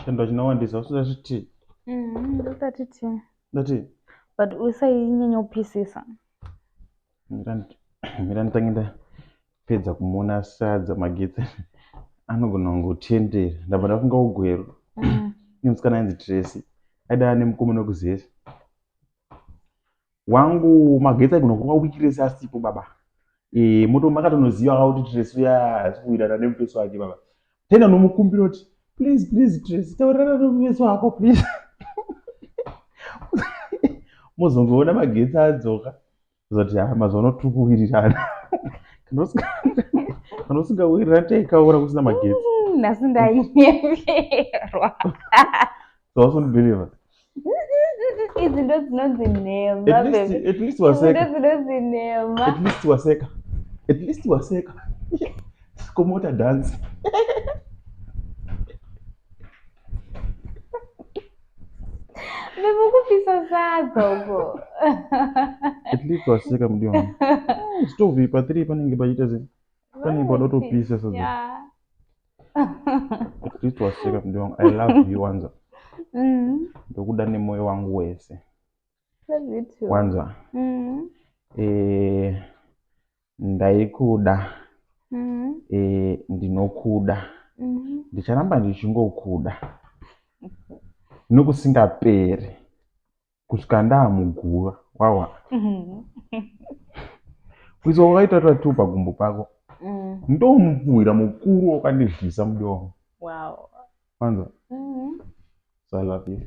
Chando chinawandisa usati Ndotati ti. ndati But usainyanya upisisa. mira nditangenda pedza kumona sadza magetsi anogona kungotendera ndabva ndafunga ugweru nemusikana ainzi Tracy aida ane mukomana wekuzesa wangu magetsi aigona kuva wikirese asipo baba moto makatonoziva kuti Tracy uya asi kuwirana nemupeso wake baba tenda nomukumbira kuti please Tracy taurana nomupeso wako please muzongoona magetsi adzoka zoti mazuva turi kuwirirana kana usingawirirani taikaura kusina magetsi Nhasi ndainyeverwa. wasonibheliva Idzi ndo dzinonzi nhema baby. at least waseka Dzinonzi nhema. at least waseka komota dance Baby kupisa sadza uko. at least waseka mudi wangu stove ipa 3 panenge pachiita sei pane padotopisa sadza Yeah. at least waseka mudi wangu I love you wanza ndokuda nemoyo wangu wese Love you too. wanza ndaikuda ndinokuda ndicharamba ndichingokuda nokusingaperi kusvika ndaamuguva wawa kuisa wakaita tatu pagumbo pako ndomupwira mukuru wakandidlisa mudi wangu Wow. wanza so I love you